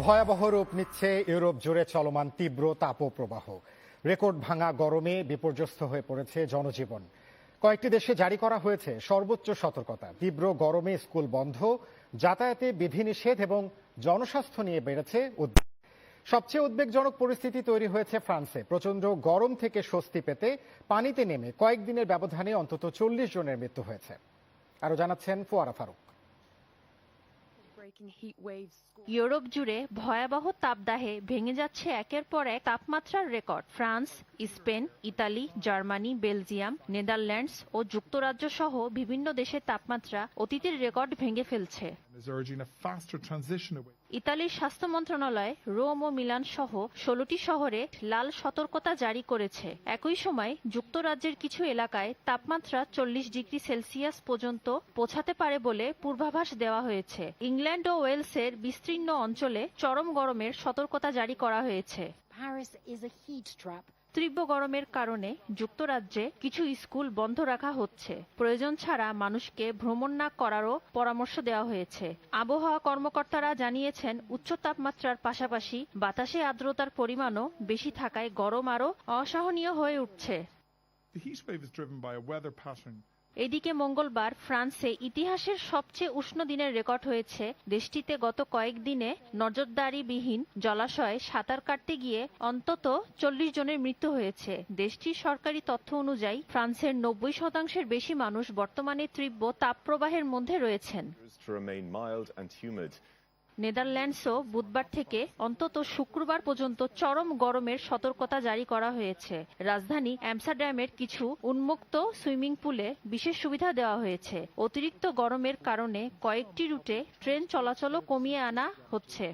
ভয়াবহ রূপ নিচ্ছে ইউরোপ জুড়ে চলমান তীব্র তাপপ্রবাহ। রেকর্ড ভাঙা গরমে বিপর্যস্ত হয়ে পড়েছে জনজীবন। কয়েকটি দেশে জারি করা হয়েছে সর্বোচ্চ সতর্কতা। তীব্র গরমে স্কুল বন্ধ, যাতায়াতে বিধিনিষেধ এবং জনস্বাস্থ্য নিয়ে বেড়েছে উদ্বেগ। সবচেয়ে উদ্বেগজনক পরিস্থিতি তৈরি হয়েছে ফ্রান্সে। প্রচণ্ড গরম থেকে স্বস্তি পেতে পানিতে নেমে কয়েকদিনের ব্যবধানে অন্তত 40 জনের মৃত্যু হয়েছে। আরো জানাচ্ছেন ফোয়ারা ফারুক। ইউরোপ জুড়ে ভয়াবহ তাপদাহে ভেঙে যাচ্ছে একের পর এক তাপমাত্রার record. France, Spain, Italy, Germany, Belgium, Netherlands ও যুক্তরাজ্য সহ বিভিন্ন দেশের তাপমাত্রা অতীতের রেকর্ড ভেঙে ফেলছে। ইতালির স্বাস্থ্য মন্ত্রণালয় রোম ও মিলান সহ 16টি শহরে লাল সতর্কতা জারি করেছে। একই সময় যুক্তরাজ্যের কিছু এলাকায় তাপমাত্রা 40 ডিগ্রি সেলসিয়াস পর্যন্ত পৌঁছাতে পারে বলে পূর্বাভাস দেওয়া হয়েছে। ইংল্যান্ড ও ওয়েলসের বিস্তীর্ণ অঞ্চলে চরম গরমের সতর্কতা জারি করা হয়েছে। তীব্র গরমের কারণে যুক্তরাজ্যে কিছু স্কুল বন্ধ রাখা হচ্ছে। প্রয়োজন ছাড়া মানুষকে ভ্রমণ না করারও পরামর্শ দেওয়া হয়েছে। আবহাওয়া কর্মকর্তারা জানিয়েছেন, উচ্চ তাপমাত্রার পাশাপাশি বাতাসে আর্দ্রতার পরিমাণও বেশি থাকায় গরম আরও অসহনীয় হয়ে উঠছে। এদিকে মঙ্গলবার ফ্রান্সে ইতিহাসের সবচেয়ে উষ্ণ দিনের রেকর্ড হয়েছে। দেশটিতে গত কয়েকদিনে নজরদারিবিহীন জলাশয়ে সাঁতার কাটতে গিয়ে অন্তত 40 জনের মৃত্যু হয়েছে। দেশটির সরকারি তথ্য অনুযায়ী ফ্রান্সের 90% বেশি মানুষ বর্তমানে তীব্র তাপপ্রবাহের মধ্যে রয়েছেন। নেদারল্যান্ডসও বুধবার থেকে অন্তত শুক্রবার পর্যন্ত চরম গরমের সতর্কতা জারি করা হয়েছে। রাজধানী অ্যামস্টারডামের কিছু উন্মুক্ত সুইমিং পুলে বিশেষ সুবিধা দেওয়া হয়েছে। অতিরিক্ত গরমের কারণে কয়েকটি রুটে ট্রেন চলাচলও কমিয়ে আনা হচ্ছে।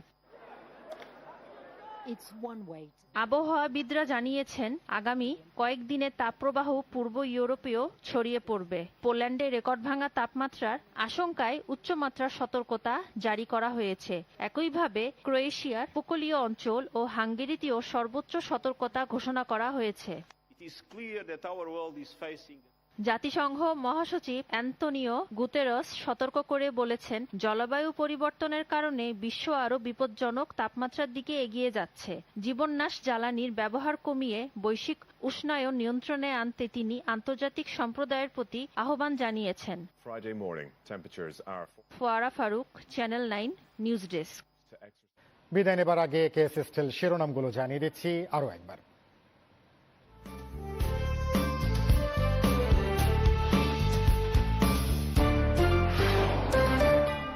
আবহাওয়াবিদরা জানিয়েছেন, আগামী কয়েকদিনে তাপপ্রবাহ পূর্ব ইউরোপেও ছড়িয়ে পড়বে। পোল্যান্ডে রেকর্ড ভাঙা তাপমাত্রার আশঙ্কায় উচ্চমাত্রার সতর্কতা জারি করা হয়েছে। একইভাবে ক্রোয়েশিয়ার উপকূলীয় অঞ্চল ও হাঙ্গেরিতেও সর্বোচ্চ সতর্কতা ঘোষণা করা হয়েছে। জাতিসংঘ মহাসচিব অ্যান্তোনিও গুতেরস সতর্ক করে বলেছেন, জলবায়ু পরিবর্তনের কারণে বিশ্ব আরও বিপজ্জনক তাপমাত্রার দিকে এগিয়ে যাচ্ছে। জীবননাশ জ্বালানির ব্যবহার কমিয়ে বৈশ্বিক উষ্ণায়ন নিয়ন্ত্রণে আনতে তিনি আন্তর্জাতিক সম্প্রদায়ের প্রতি আহ্বান জানিয়েছেন। ফোয়ারা ফারুক, চ্যানেল 9 নিউজ ডেস্ক। বিদায় নেবার আগে কেএসএসটেল শিরোনামগুলো জানিয়ে দিচ্ছি আরো একবার।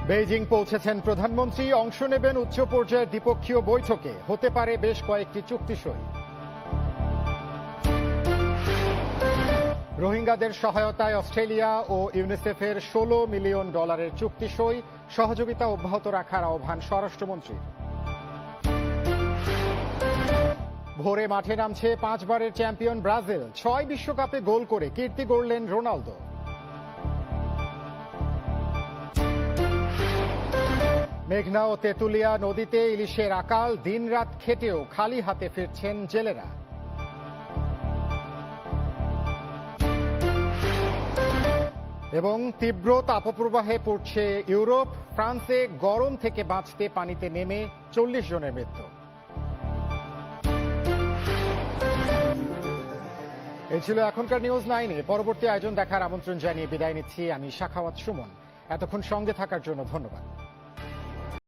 বেইজিং পৌঁছেছেন প্রধানমন্ত্রী। অংশ নেবেন উচ্চ পর্যায়ের দ্বিপক্ষীয় বৈঠকে। হতে পারে বেশ কয়েকটি চুক্তি সই। রোহিঙ্গাদের সহায়তায় অস্ট্রেলিয়া ও ইউনিসেফের $16 মিলিয়ন চুক্তি সই। সহযোগিতা অব্যাহত রাখার আহ্বান স্বরাষ্ট্রমন্ত্রী। ভোরে মাঠে নামছে 5 বারের চ্যাম্পিয়ন ব্রাজিল। 6 বিশ্বকাপে গোল করে কীর্তি গড়লেন রোনালদো। মেঘনা ও তেঁতুলিয়া নদীতে ইলিশের আকাল। দিনরাত খেটেও খালি হাতে ফিরছেন জেলেরা। এবং তীব্র তাপপ্রবাহে পড়ছে ইউরোপ। ফ্রান্সে গরম থেকে বাঁচতে পানিতে নেমে 40 জনের মৃত্যু। এই ছিল এখনকার নিউজ 9-এ। পরবর্তী আয়োজন দেখার আমন্ত্রণ জানিয়ে বিদায় নিচ্ছি আমি শাখাওয়াত সুমন। এতক্ষণ সঙ্গে থাকার জন্য ধন্যবাদ।